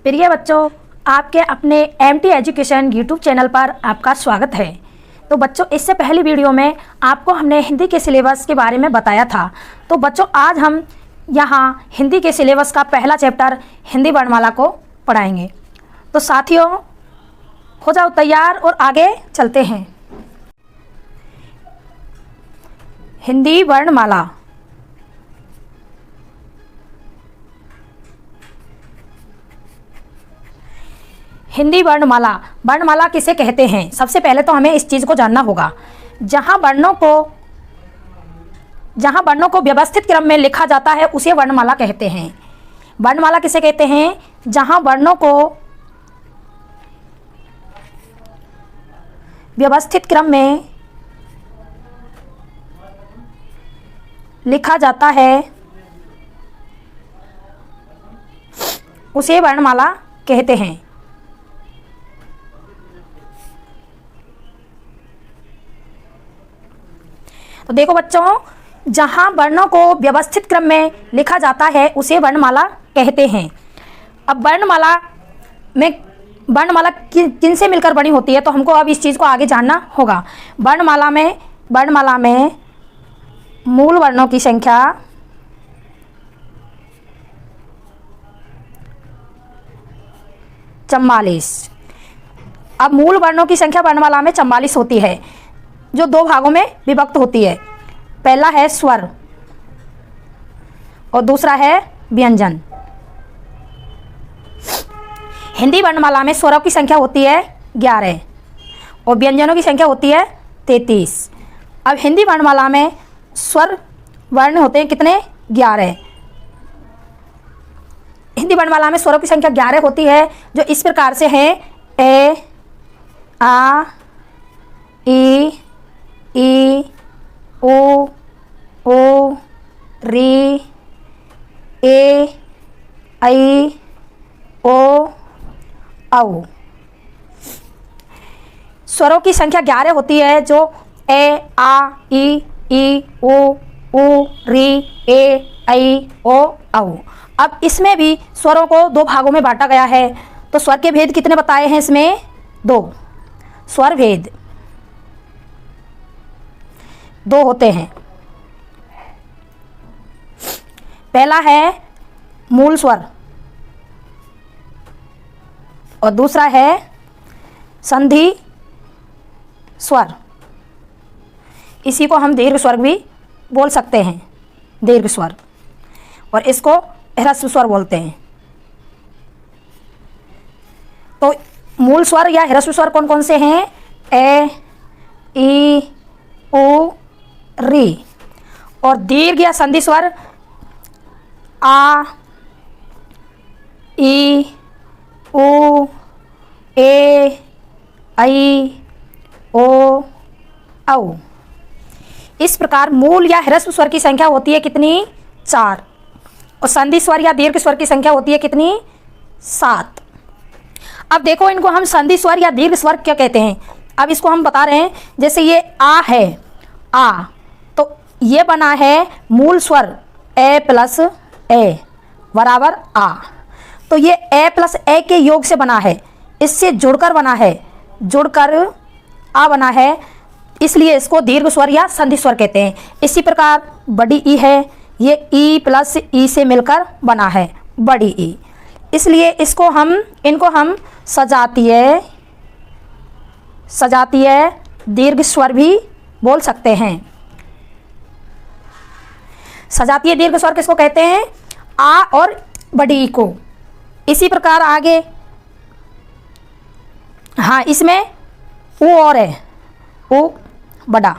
प्रिय बच्चों, आपके अपने एमटी एजुकेशन यूट्यूब चैनल पर आपका स्वागत है। तो बच्चों, इससे पहली वीडियो में आपको हमने हिंदी के सिलेबस के बारे में बताया था। तो बच्चों, आज हम यहाँ हिंदी के सिलेबस का पहला चैप्टर हिंदी वर्णमाला को पढ़ाएंगे। तो साथियों, हो जाओ तैयार और आगे चलते हैं। हिंदी वर्णमाला। हिंदी वर्णमाला, वर्णमाला किसे कहते हैं? सबसे पहले तो हमें इस चीज़ को जानना होगा। जहाँ वर्णों को व्यवस्थित क्रम में लिखा जाता है उसे वर्णमाला कहते हैं। वर्णमाला किसे कहते हैं? जहाँ वर्णों को व्यवस्थित क्रम में लिखा जाता है उसे वर्णमाला कहते हैं। तो देखो बच्चों, जहाँ वर्णों को व्यवस्थित क्रम में लिखा जाता है उसे वर्णमाला कहते हैं। अब वर्णमाला किन से मिलकर बनी होती है, तो हमको अब इस चीज़ को आगे जानना होगा। वर्णमाला में मूल वर्णों की संख्या 44। अब मूल वर्णों की संख्या वर्णमाला में 44 होती है, जो दो भागों में विभक्त होती है। पहला है स्वर और दूसरा है व्यंजन। हिंदी वर्णमाला में स्वरों की संख्या होती है 11 और व्यंजनों की संख्या होती है 33। अब हिंदी वर्णमाला में स्वर वर्ण होते हैं कितने? 11। हिंदी वर्णमाला में स्वरों की संख्या 11 होती है, जो इस प्रकार से है: ए, आ, ई, ओ, री, ए, ऐ, ओ, औ। स्वरों की संख्या 11 होती है, जो ए, आ, ई, ओ, री, ए, ऐ, ओ, औ। अब इसमें भी स्वरों को दो भागों में बांटा गया है। तो स्वर के भेद कितने बताए हैं इसमें? 2 स्वर भेद 2 होते हैं। पहला है मूल स्वर और दूसरा है संधि स्वर। इसी को हम दीर्घ स्वर भी बोल सकते हैं, दीर्घ स्वर, और इसको ह्रस्व स्वर बोलते हैं। तो मूल स्वर या ह्रस्व स्वर कौन कौन से हैं? ए, ई, ओ, री। और दीर्घ या संधि स्वर आ, ई, ओ, ए, ऐ, ओ, औ। इस प्रकार मूल या ह्रस्व स्वर की संख्या होती है कितनी? 4। और संधि स्वर या दीर्घ स्वर की संख्या होती है कितनी? 7। अब देखो, इनको हम संधि स्वर या दीर्घ स्वर क्या कहते हैं। अब इसको हम बता रहे हैं। जैसे ये आ है, आ, तो ये बना है मूल स्वर ए प्लस ए बराबर आ। तो ये ए प्लस ए के योग से बना है, इससे जुड़कर बना है, जुड़कर आ बना है, इसलिए इसको दीर्घ स्वर या संधि स्वर कहते हैं। इसी प्रकार बड़ी ई है, ये ई प्लस ई से मिलकर बना है बड़ी ई, इसलिए इनको हम सजातीय दीर्घ स्वर भी बोल सकते हैं। सजातीय दीर्घ स्वर किसको कहते हैं? आ और बड़ी ई को। इसी प्रकार आगे, हाँ, इसमें ऊ और है, ऊ बड़ा,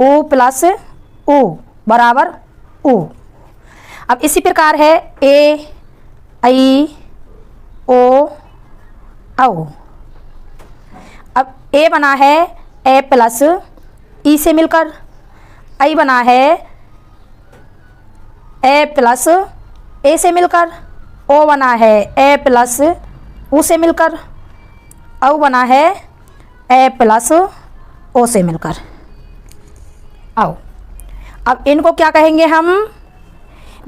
ऊ प्लस ऊ बराबर ऊ। अब इसी प्रकार है ए, ऐ, ओ, औ। अब ए बना है ए प्लस ई से मिलकर, ऐ बना है ए प्लस ए से मिलकर, ओ बना है ए प्लस ऊ से मिलकर, औ बना है ए प्लस ओ से मिलकर, औ। अब इनको क्या कहेंगे हम?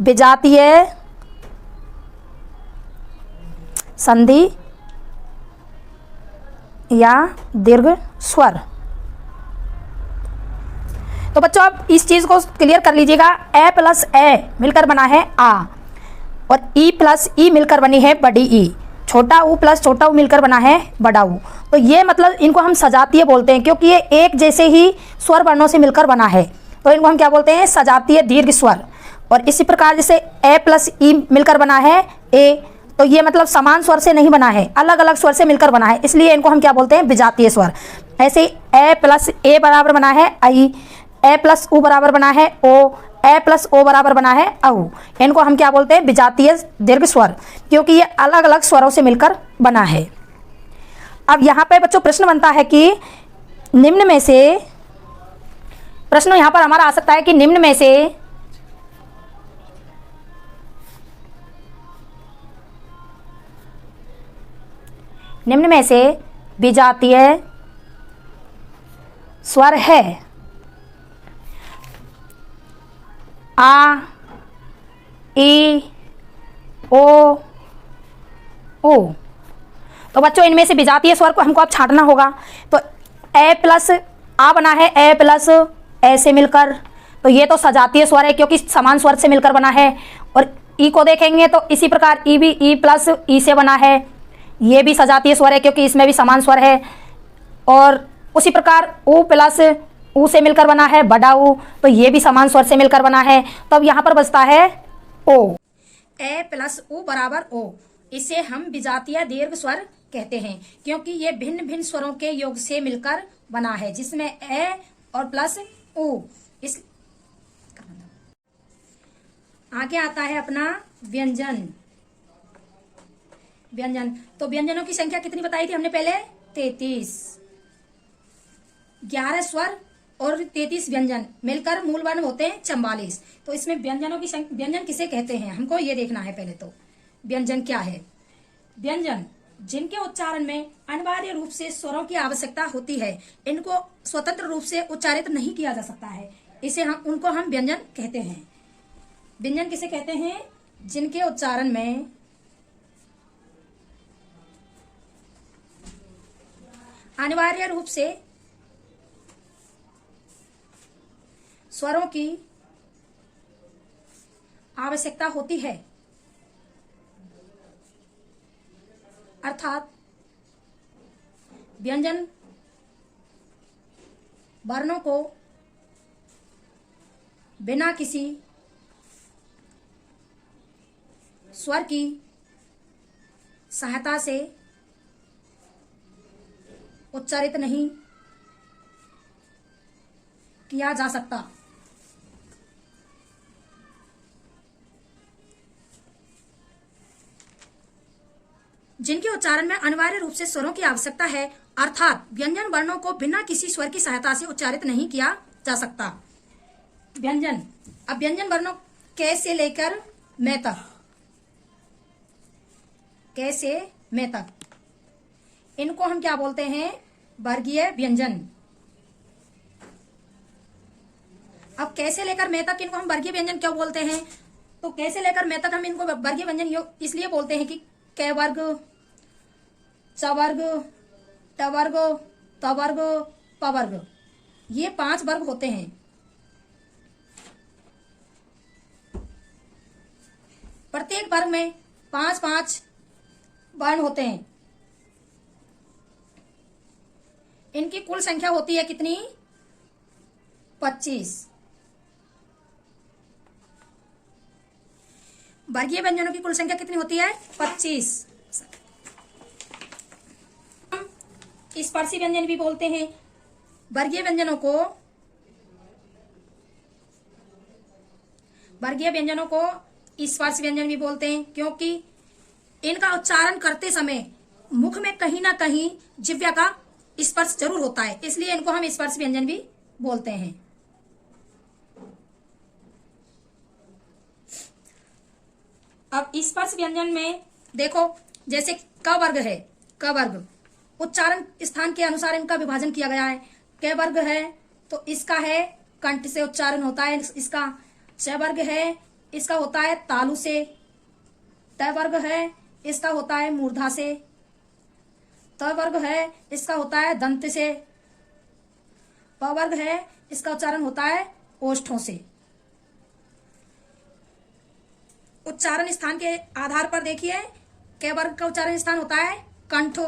विजातीय संधि या दीर्घ स्वर। तो बच्चों आप इस चीज को क्लियर कर लीजिएगा, ए प्लस ए मिलकर बना है आ, और ई प्लस ई मिलकर बनी है बड़ी ई, छोटा ऊ प्लस छोटा ऊ मिलकर बना है बड़ा ऊ। तो ये मतलब इनको हम सजातीय बोलते हैं, क्योंकि ये एक जैसे ही स्वर वर्णों से मिलकर बना है, तो इनको हम क्या बोलते हैं, सजातीय दीर्घ स्वर। और इसी प्रकार जैसे ए प्लस ई मिलकर बना है ए, तो ये मतलब समान स्वर से नहीं बना है, अलग अलग स्वर से मिलकर बना है, इसलिए इनको हम क्या बोलते हैं, विजातीय स्वर। ऐसे ही ए प्लस ए बराबर बना है आई, ए प्लस ऊ बराबर बना है ओ, ए प्लस ओ बराबर बना है औ, इनको हम क्या बोलते हैं, विजातीय दीर्घ स्वर, क्योंकि ये अलग अलग स्वरों से मिलकर बना है। अब यहाँ पे बच्चों प्रश्न बनता है कि निम्न में से, प्रश्न यहाँ पर हमारा आ सकता है कि निम्न में से विजातीय स्वर है आ, ई, ओ, ऊ। तो बच्चों इनमें से विजातीय स्वर को हमको अब छांटना होगा। तो ए प्लस आ बना है ए प्लस ए से मिलकर, तो ये तो सजातीय स्वर है क्योंकि समान स्वर से मिलकर बना है। और ई को देखेंगे तो इसी प्रकार ई भी ई प्लस ई से बना है, ये भी सजातीय स्वर है क्योंकि इसमें भी समान स्वर है। और उसी प्रकार ऊ प्लस ऊ से मिलकर बना है बड़ा ऊ, तो ये भी समान स्वर से मिलकर बना है। तो अब यहाँ पर बचता है ओ, ए प्लस ऊ बराबर ओ, इसे हम विजातीय दीर्घ स्वर कहते हैं क्योंकि ये भिन्न भिन्न स्वरों के योग से मिलकर बना है, जिसमें ए और प्लस ऊ। इस आगे आता है अपना व्यंजन। व्यंजन, तो व्यंजनों की संख्या कितनी बताई थी हमने पहले, 33। 11 स्वर और 33 व्यंजन मिलकर मूल वर्ण होते हैं 44। तो इसमें व्यंजनों की व्यंजन किसे कहते हैं, हमको ये देखना है पहले। तो व्यंजन क्या है, व्यंजन जिनके उच्चारण में अनिवार्य रूप से स्वरों की आवश्यकता होती है, इनको स्वतंत्र रूप से उच्चारित नहीं किया जा सकता है, इसे उनको हम व्यंजन कहते हैं। व्यंजन किसे कहते हैं, जिनके उच्चारण में अनिवार्य रूप से स्वरों की आवश्यकता होती है, अर्थात व्यंजन वर्णों को बिना किसी स्वर की सहायता से उच्चारित नहीं किया जा सकता। जिनके उच्चारण में अनिवार्य रूप से स्वरों की आवश्यकता है, अर्थात व्यंजन वर्णों को बिना किसी स्वर की सहायता से उच्चारित नहीं किया जा सकता। व्यंजन, अब व्यंजन वर्णों क से लेकर मैं तक, क से मैं तक, इनको हम क्या बोलते हैं, वर्गीय व्यंजन। अब कैसे लेकर मैं तक इनको हम वर्गीय व्यंजन क्यों बोलते हैं, तो कैसे लेकर मैं तक हम इनको वर्गीय व्यंजन इसलिए बोलते हैं कि क वर्ग, च वर्ग, ट वर्ग, त वर्ग, प वर्ग, ये 5 वर्ग होते हैं। प्रत्येक वर्ग में 5-5 वर्ण होते हैं। इनकी कुल संख्या होती है कितनी, 25। वर्गीय व्यंजनों की कुल संख्या कितनी होती है, 25। स्पर्शी व्यंजन भी बोलते हैं। वर्गीय व्यंजनों को स्पर्श व्यंजन भी बोलते हैं क्योंकि इनका उच्चारण करते समय मुख में कहीं ना कहीं जिह्वा का स्पर्श जरूर होता है, इसलिए इनको हम स्पर्श व्यंजन भी बोलते हैं। अब स्पर्श व्यंजन में देखो, जैसे क वर्ग है, क वर्ग उच्चारण स्थान के अनुसार इनका विभाजन किया गया है। क वर्ग है तो इसका है कंठ से उच्चारण होता है इसका। च वर्ग है इसका होता है तालु से। त वर्ग है इसका होता है मूर्धा से। त वर्ग है, इसका होता है दंत से। प वर्ग है, इसका उच्चारण होता है ओष्ठों से। उच्चारण स्थान के आधार पर देखिए, क वर्ग का उच्चारण स्थान होता है कंठ,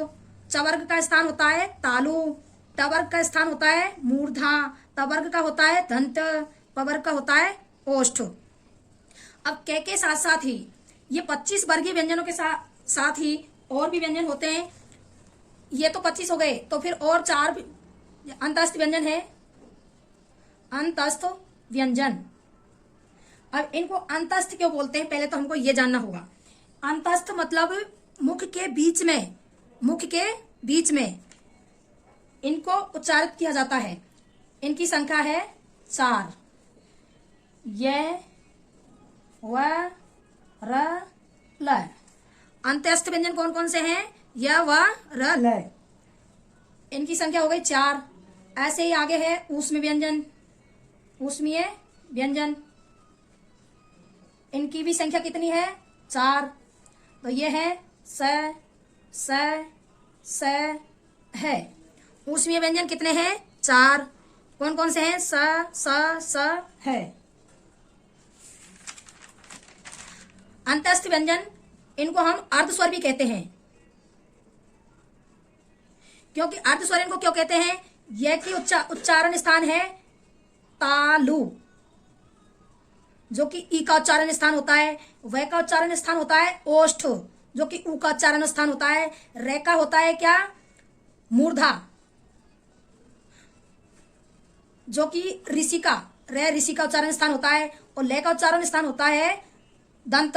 च वर्ग का स्थान होता है तालु, ट वर्ग का स्थान होता है मूर्धा, त वर्ग का होता है दंत, प वर्ग का होता है ओष्ठ। अब के साथ साथ ही ये 25 वर्गीय व्यंजनों के साथ ही और भी व्यंजन होते हैं। ये तो 25 हो गए, तो फिर और 4 अंतस्थ व्यंजन है। अंतस्थ व्यंजन, अब इनको अंतस्थ क्यों बोलते हैं, पहले तो हमको ये जानना होगा। अंतस्थ मतलब मुख के बीच में, मुख के बीच में इनको उच्चारित किया जाता है। इनकी संख्या है 4। य, व, र, ल। अंतस्थ व्यंजन कौन कौन से हैं? य, व, र, ल। इनकी संख्या हो गई 4। ऐसे ही आगे है ऊष्म व्यंजन, ऊष्मीय व्यंजन। इनकी भी संख्या कितनी है? 4। तो ये है स है। ऊष्मीय व्यंजन कितने हैं? 4। कौन कौन से हैं? स है। अंतस्थ व्यंजन, इनको हम अर्धस्वर भी कहते हैं। क्योंकि अर्धस्वर इनको क्यों कहते हैं? यह की उच्चारण स्थान है तालु, जो कि ई का उच्चारण स्थान होता है। व का उच्चारण स्थान होता है ओष्ठ, जो कि ऊ का उच्चारण स्थान होता है। रे का होता है क्या? मूर्धा, जो कि ऋषि का, रे ऋषि का उच्चारण स्थान होता है। और ले का उच्चारण स्थान होता है दंत,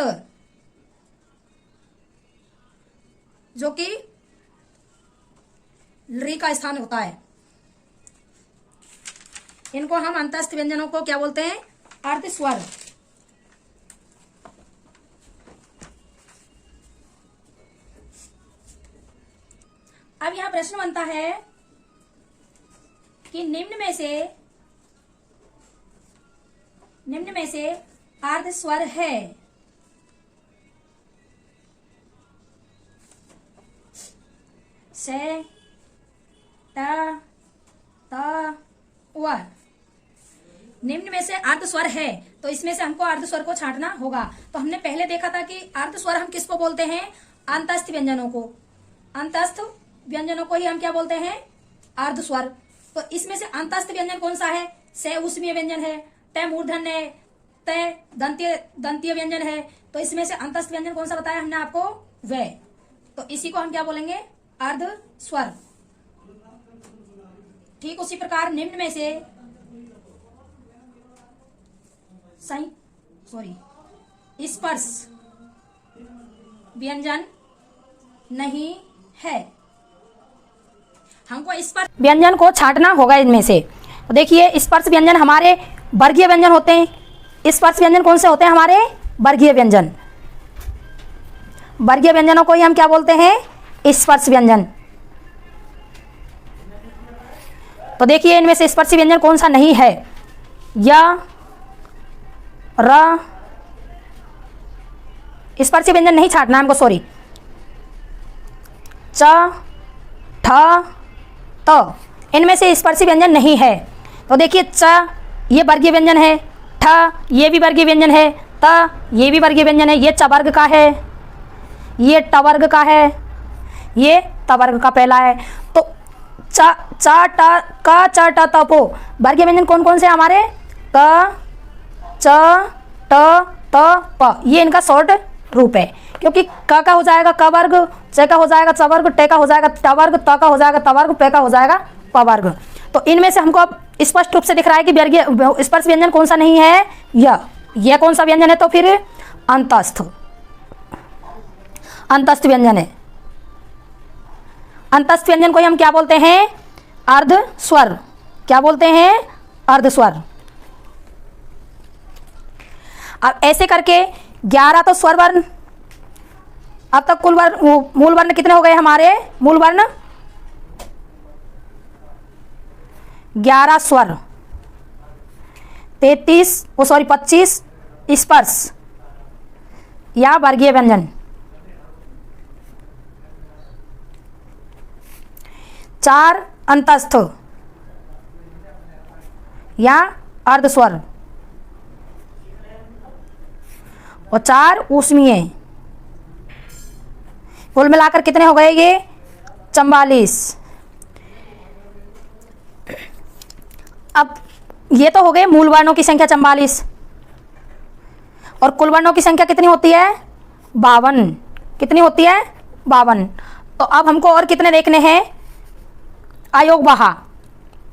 जो कि री का स्थान होता है। इनको हम अंतस्थ व्यंजनों को क्या बोलते हैं? अर्धस्वर। अब यहां प्रश्न बनता है कि निम्न में से अर्धस्वर है। से, ट, त, व। निम्न में से अर्धस्वर है, तो इसमें से हमको अर्धस्वर को छांटना होगा। तो हमने पहले देखा था कि अर्धस्वर हम किसको बोलते हैं? अंतस्थ व्यंजनों को। अंतस्थ व्यंजनों को ही हम क्या बोलते हैं? अर्धस्वर। तो इसमें से अंतस्थ व्यंजन कौन सा है? से ऊष्मीय व्यंजन है, ट मूर्धन्य है, त दंतीय व्यंजन है। तो इसमें से अंतस्थ व्यंजन कौन सा बताया हमने आपको? व। तो इसी को हम क्या बोलेंगे? अर्धस्वर। ठीक उसी प्रकार निम्न में से स्पर्श व्यंजन नहीं है। हमको स्पर्श व्यंजन को छांटना होगा इनमें से। तो देखिए, स्पर्श व्यंजन हमारे वर्गीय व्यंजन होते हैं। स्पर्श व्यंजन कौन से होते हैं? हमारे वर्गीय व्यंजन। वर्गीय व्यंजनों को ही हम क्या बोलते हैं? स्पर्श व्यंजन। तो देखिए, इनमें से स्पर्श व्यंजन कौन सा नहीं है? या, र। स्पर्श व्यंजन नहीं छाटना हमको, सॉरी। च, ठ, त, इनमें से स्पर्शी व्यंजन नहीं है। तो देखिए, च ये वर्गीय व्यंजन है, ठ ये भी वर्गीय व्यंजन है, त ये भी वर्गीय व्यंजन है। ये च वर्ग का है, ये ट वर्ग का है, ये त वर्ग का पहला है। तो च, ट, क, च, ट, त, पो वर्गीय व्यंजन कौन कौन से हमारे? क, च, ट, त, प। ये इनका शॉर्ट रूप है, क्योंकि क का हो जाएगा क वर्ग, च का हो जाएगा च वर्ग, ट का हो जाएगा ट वर्ग, त का हो जाएगा त वर्ग, प का हो जाएगा प वर्ग। तो इनमें से हमको अब स्पष्ट रूप से दिख रहा है कि वर्गीय स्पर्श व्यंजन कौन सा नहीं है? यह कौन सा व्यंजन है? तो फिर अंतस्थ, अंतस्थ व्यंजन है। अंतस्थ व्यंजन को हम क्या बोलते हैं? अर्धस्वर। क्या बोलते हैं? अर्धस्वर। अब ऐसे करके 11 तो स्वर वर्ण। अब तक कुल वर्ण, मूल वर्ण कितने हो गए हमारे? मूल वर्ण 11 स्वर, 25 स्पर्श या वर्गीय व्यंजन। 4 अंतस्थ या अर्धस्वर और 4 ऊष्मीय। कुल मिलाकर कितने हो गए ये? 44। अब ये तो हो गए मूल वर्णों की संख्या 44 और कुल वर्णों की संख्या कितनी होती है? 52। कितनी होती है? 52। तो अब हमको और कितने देखने हैं? अयोगवाह,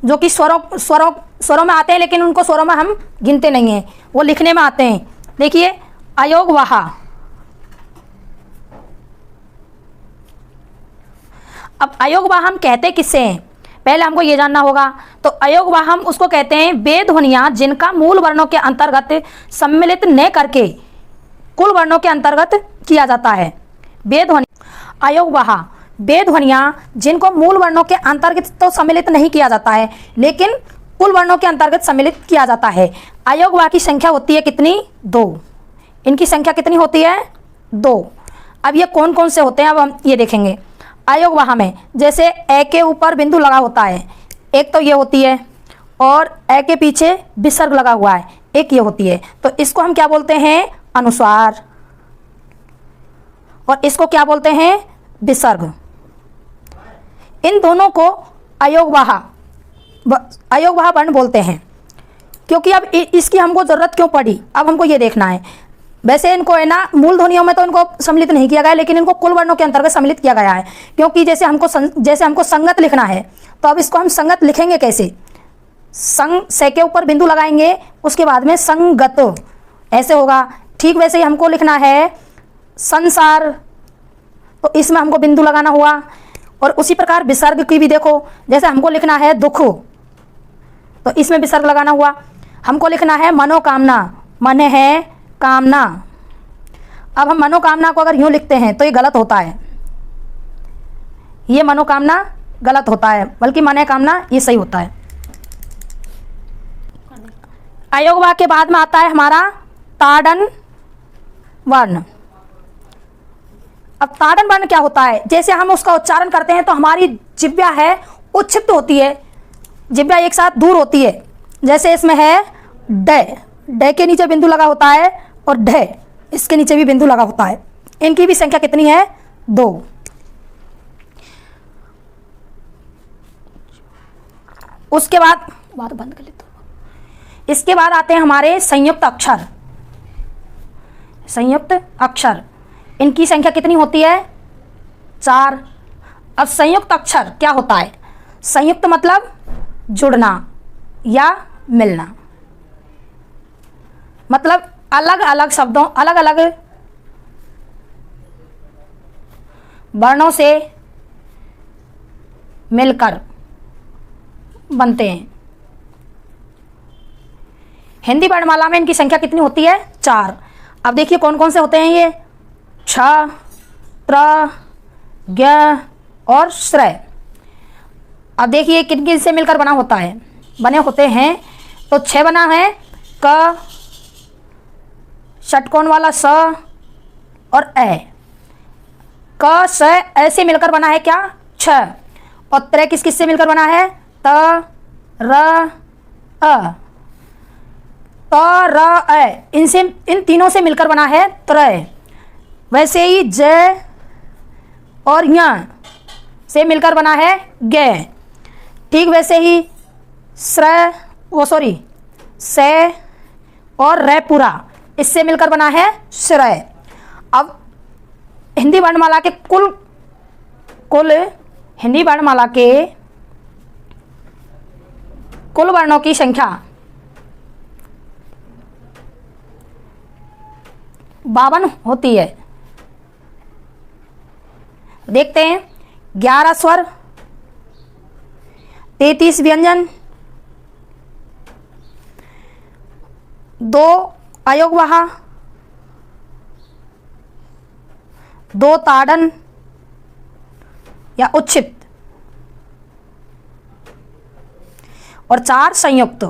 जो कि स्वरों में आते हैं, लेकिन उनको स्वरों में हम गिनते नहीं हैं, वो लिखने में आते हैं। देखिए अयोगवाह, अब अयोगवाह हम कहते किससे हैं? पहले हमको ये जानना होगा। तो अयोगवाह हम उसको कहते हैं वे ध्वनियाँ जिनका मूल वर्णों के अंतर्गत सम्मिलित न करके कुल वर्णों के अंतर्गत किया जाता है। वे ध्वनि अयोगवाह वे ध्वनियाँ जिनको मूल वर्णों के अंतर्गत तो सम्मिलित नहीं किया जाता है, लेकिन कुल वर्णों के अंतर्गत सम्मिलित किया जाता है। अयोगवाह की संख्या होती है कितनी? 2। इनकी संख्या कितनी होती है? 2। अब ये कौन कौन से होते हैं, अब हम ये देखेंगे। अयोगवाह में जैसे ए के ऊपर बिंदु लगा होता है, एक तो ये होती है, और ए के पीछे विसर्ग लगा हुआ है, एक ये होती है। तो इसको हम क्या बोलते हैं? अनुस्वार। और इसको क्या बोलते हैं? विसर्ग। इन दोनों को अयोगवाह वर्ण बोलते हैं। क्योंकि अब इसकी हमको ज़रूरत क्यों पड़ी, अब हमको ये देखना है। वैसे इनको है ना मूल ध्वनियों में तो इनको सम्मिलित नहीं किया गया, लेकिन इनको कुल वर्णों के अंतर्गत सम्मिलित किया गया है। क्योंकि जैसे हमको संगत लिखना है, तो अब इसको हम संगत लिखेंगे कैसे? से के ऊपर बिंदु लगाएंगे, उसके बाद में संगत, ऐसे होगा। ठीक वैसे ही हमको लिखना है संसार, तो इसमें हमको बिंदु लगाना हुआ। और उसी प्रकार विसर्ग की भी देखो, जैसे हमको लिखना है दुख, तो इसमें विसर्ग लगाना हुआ। हमको लिखना है मनोकामना, मन है कामना। अब हम मनोकामना को अगर यूं लिखते हैं तो ये गलत होता है, ये मनोकामना गलत होता है, बल्कि मन कामना ये सही होता है। अयोगवाह के बाद में आता है हमारा ताड़न वर्ण। अब ताड़न वर्ण क्या होता है? जैसे हम उसका उच्चारण करते हैं तो हमारी जिह्वा है उच्छिप्त होती है, जिह्वा एक साथ दूर होती है। जैसे इसमें है ड के नीचे बिंदु लगा होता है, और ढ इसके नीचे भी बिंदु लगा होता है। इनकी भी संख्या कितनी है? 2। उसके बाद बात बंद कर लेते हो। इसके बाद आते हैं हमारे संयुक्त अक्षर। संयुक्त अक्षर, इनकी संख्या कितनी होती है? 4। अब संयुक्त अक्षर क्या होता है? संयुक्त मतलब जुड़ना या मिलना, मतलब अलग अलग शब्दों, अलग अलग वर्णों से मिलकर बनते हैं। हिंदी वर्णमाला में इनकी संख्या कितनी होती है? 4। अब देखिए कौन कौन से होते हैं ये? छ, त्र, ज्ञ और श्रय। अब देखिए किन किन से मिलकर बना होता है, बने होते हैं। तो 6 बना है क, षटकोण वाला स और ए। क स ऐसे मिलकर बना है क्या? 6। और त्र किस किस से मिलकर बना है? त, र, अ। त, र, अ, इनसे, इन तीनों से मिलकर बना है त्रय। वैसे ही ज और य से मिलकर बना है ग। ठीक वैसे ही से और र पूरा, इससे मिलकर बना है श्रय। अब हिंदी वर्णमाला के हिंदी वर्णमाला के कुल वर्णों की संख्या 52 होती है। देखते हैं। 11 स्वर, 33 व्यंजन, 2 अयोगवाह, 2 ताड़न या उच्छिप्त और 4 संयुक्त।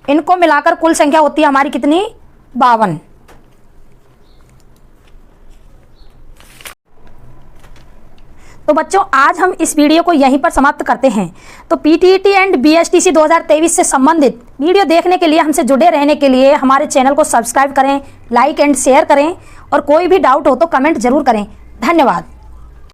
इनको मिलाकर कुल संख्या होती है हमारी कितनी? 52। तो बच्चों आज हम इस वीडियो को यहीं पर समाप्त करते हैं। तो पीटीईटी एंड बीएसटीसी 2023 से संबंधित वीडियो देखने के लिए, हमसे जुड़े रहने के लिए हमारे चैनल को सब्सक्राइब करें, लाइक एंड शेयर करें और कोई भी डाउट हो तो कमेंट जरूर करें। धन्यवाद।